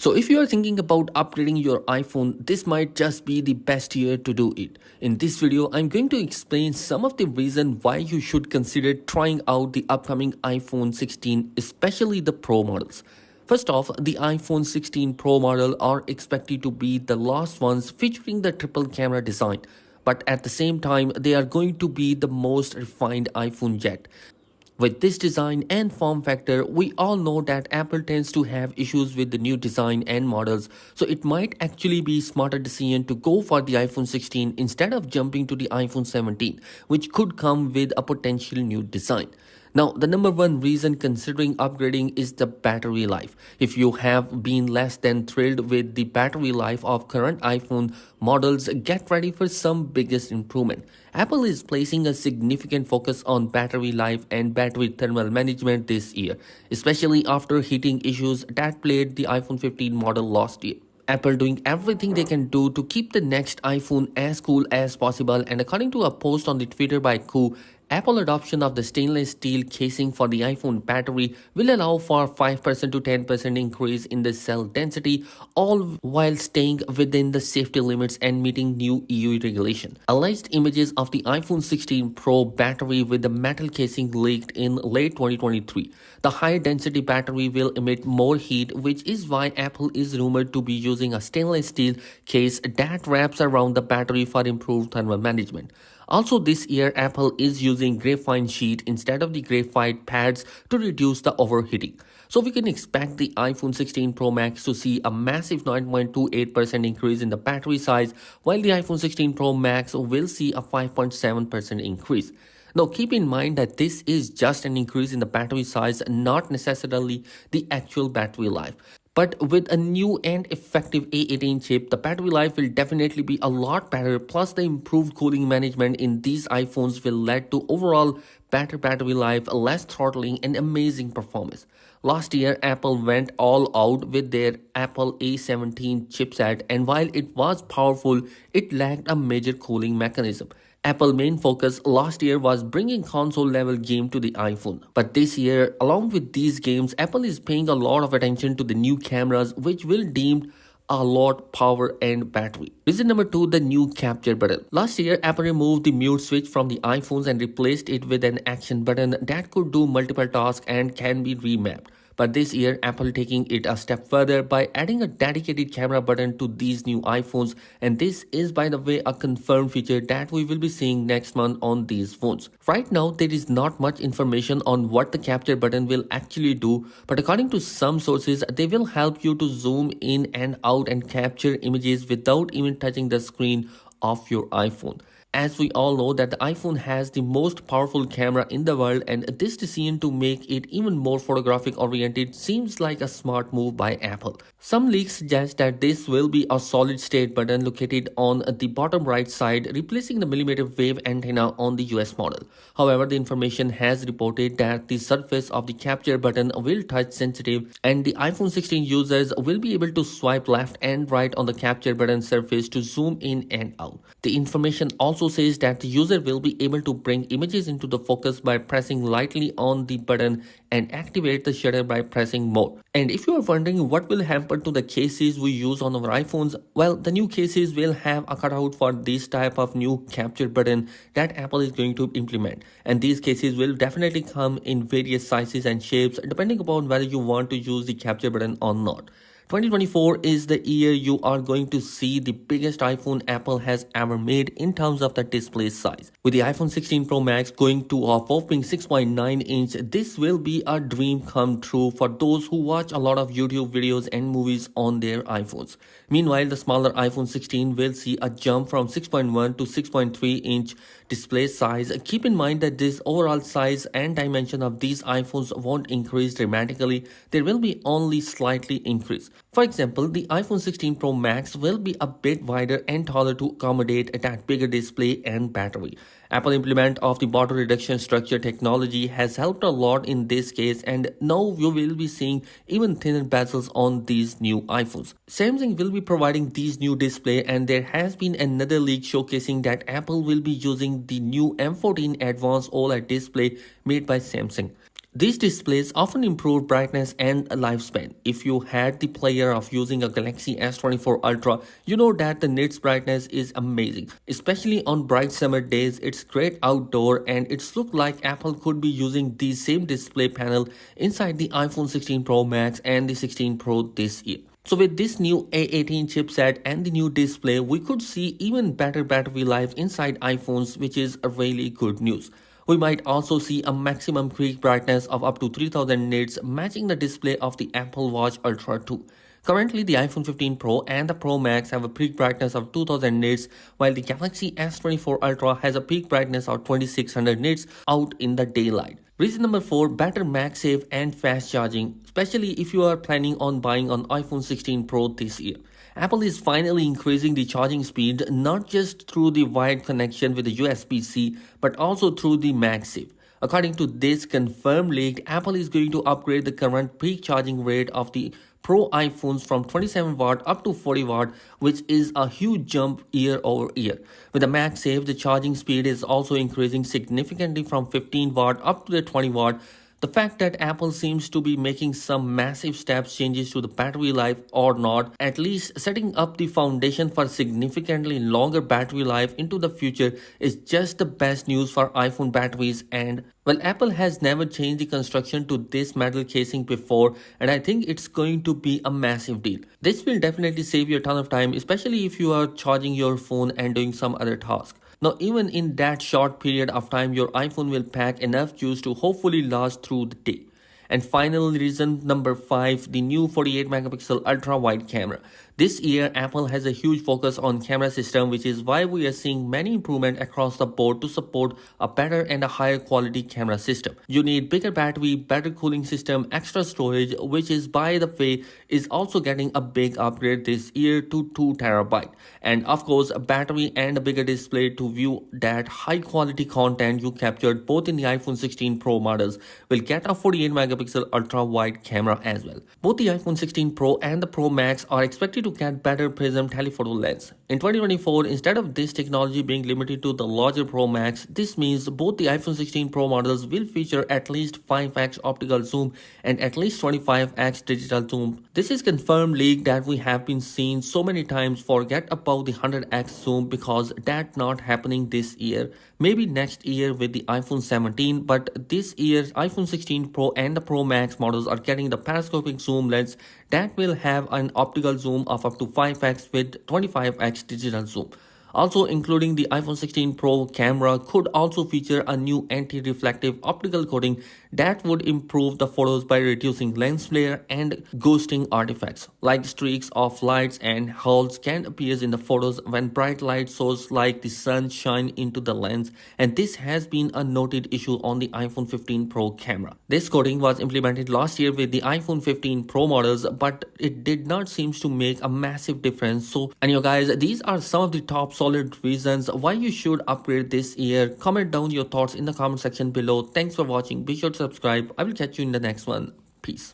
So if you are thinking about upgrading your iPhone, this might just be the best year to do it. In this video, I'm going to explain some of the reasons why you should consider trying out the upcoming iPhone 16, especially the Pro models. First off, the iPhone 16 Pro model are expected to be the last ones featuring the triple camera design, but at the same time, they are going to be the most refined iPhone yet. With this design and form factor, we all know that Apple tends to have issues with the new design and models, so it might actually be smarter decision to go for the iPhone 16 instead of jumping to the iPhone 17, which could come with a potential new design. Now, the number one reason considering upgrading is the battery life. If you have been less than thrilled with the battery life of current iPhone models, get ready for some biggest improvement. Apple is placing a significant focus on battery life and battery thermal management this year, especially after hitting issues that plagued the iPhone 15 model last year. Apple doing everything they can do to keep the next iPhone as cool as possible, and according to a post on the Twitter by Ku, Apple adoption of the stainless steel casing for the iPhone battery will allow for 5% to 10% increase in the cell density, all while staying within the safety limits and meeting new EU regulation. Alleged images of the iPhone 16 Pro battery with the metal casing leaked in late 2023. The high density battery will emit more heat, which is why Apple is rumored to be using a stainless steel case that wraps around the battery for improved thermal management. Also this year, Apple is using graphite sheet instead of the graphite pads to reduce the overheating. So we can expect the iPhone 16 Pro Max to see a massive 9.28% increase in the battery size, while the iPhone 16 Pro Max will see a 5.7% increase. Now keep in mind that this is just an increase in the battery size, not necessarily the actual battery life. But with a new and effective A18 chip, the battery life will definitely be a lot better. Plus, the improved cooling management in these iPhones will lead to overall better battery life, less throttling, and amazing performance. Last year, Apple went all out with their Apple A17 chipset, and while it was powerful, it lacked a major cooling mechanism. Apple's main focus last year was bringing console-level game to the iPhone. But this year, along with these games, Apple is paying a lot of attention to the new cameras, which will deem a lot power and battery. Reason number two, the new capture button. Last year, Apple removed the mute switch from the iPhones and replaced it with an action button that could do multiple tasks and can be remapped. But this year, Apple taking it a step further by adding a dedicated camera button to these new iPhones, and this is, by the way, a confirmed feature that we will be seeing next month on these phones. Right now, there is not much information on what the capture button will actually do, but according to some sources, they will help you to zoom in and out and capture images without even touching the screen of your iPhone. As we all know that the iPhone has the most powerful camera in the world, and this decision to make it even more photographic oriented seems like a smart move by Apple. Some leaks suggest that this will be a solid state button located on the bottom right side, replacing the millimeter wave antenna on the US model. However, the information has reported that the surface of the capture button will touch sensitive, and the iPhone 16 users will be able to swipe left and right on the capture button surface to zoom in and out. The information also says that the user will be able to bring images into the focus by pressing lightly on the button and activate the shutter by pressing more. And if you are wondering what will happen to the cases we use on our iPhones, well, the new cases will have a cutout for this type of new capture button that Apple is going to implement. And these cases will definitely come in various sizes and shapes depending upon whether you want to use the capture button or not. 2024 is the year you are going to see the biggest iPhone Apple has ever made in terms of the display size. With the iPhone 16 Pro Max going to a whopping 6.9 inch, this will be a dream come true for those who watch a lot of YouTube videos and movies on their iPhones. Meanwhile, the smaller iPhone 16 will see a jump from 6.1 to 6.3 inch display size. Keep in mind that this overall size and dimension of these iPhones won't increase dramatically, there will be only slightly increase. For example, the iPhone 16 Pro Max will be a bit wider and taller to accommodate that bigger display and battery. Apple implement of the bottle reduction structure technology has helped a lot in this case, and now you will be seeing even thinner bezels on these new iPhones. Samsung will be providing these new display, and there has been another leak showcasing that Apple will be using the new M14 Advanced OLED display made by Samsung. These displays often improve brightness and lifespan. If you had the pleasure of using a Galaxy S24 Ultra, you know that the nits brightness is amazing. Especially on bright summer days, it's great outdoor and it's looked like Apple could be using the same display panel inside the iPhone 16 Pro Max and the 16 Pro this year. So with this new A18 chipset and the new display, we could see even better battery life inside iPhones, which is a really good news. We might also see a maximum peak brightness of up to 3000 nits, matching the display of the Apple Watch Ultra 2. Currently, the iPhone 15 Pro and the Pro Max have a peak brightness of 2000 nits, while the Galaxy S24 Ultra has a peak brightness of 2600 nits out in the daylight. Reason number 4, better MagSafe and fast charging, especially if you are planning on buying an iPhone 16 Pro this year. Apple is finally increasing the charging speed not just through the wired connection with the USB-C but also through the MagSafe. According to this confirmed leak, Apple is going to upgrade the current peak charging rate of the Pro iPhones from 27 watt up to 40 watt, which is a huge jump year over year. With the MagSafe, the charging speed is also increasing significantly from 15 watt up to the 20 watt. The fact that Apple seems to be making some massive steps changes to the battery life or not, at least setting up the foundation for significantly longer battery life into the future is just the best news for iPhone batteries. And well, Apple has never changed the construction to this metal casing before, and I think it's going to be a massive deal. This will definitely save you a ton of time, especially if you are charging your phone and doing some other task. Now, even in that short period of time, your iPhone will pack enough juice to hopefully last through the day. And final reason number 5, the new 48 megapixel ultra wide camera. This year, Apple has a huge focus on camera system, which is why we are seeing many improvements across the board to support a better and a higher quality camera system. You need bigger battery, better cooling system, extra storage, which is by the way is also getting a big upgrade this year to 2 terabyte. And of course, a battery and a bigger display to view that high quality content you captured both in the iPhone 16 Pro models will get a 48 megapixel ultra wide camera as well. Both the iPhone 16 Pro and the Pro Max are expected to get better prism telephoto lens. In 2024, instead of this technology being limited to the larger Pro Max, this means both the iPhone 16 Pro models will feature at least 5x optical zoom and at least 25x digital zoom. This is confirmed leak that we have been seeing so many times. Forget about the 100x zoom because that's not happening this year. Maybe next year with the iPhone 17, but this year's iPhone 16 Pro and the Pro Max models are getting the periscopic zoom lens that will have an optical zoom of up to 5x with 25x digital zoom. Also including the iPhone 16 Pro camera could also feature a new anti-reflective optical coating that would improve the photos by reducing lens flare and ghosting artifacts like streaks of lights and holes can appear in the photos when bright light sources like the sun shine into the lens, and this has been a noted issue on the iPhone 15 Pro camera. This coating was implemented last year with the iPhone 15 Pro models, but it did not seem to make a massive difference. So anyway guys, these are some of the top solid reasons why you should upgrade this year. Comment down your thoughts in the comment section below. Thanks for watching. Be sure to subscribe. I will catch you in the next one. Peace.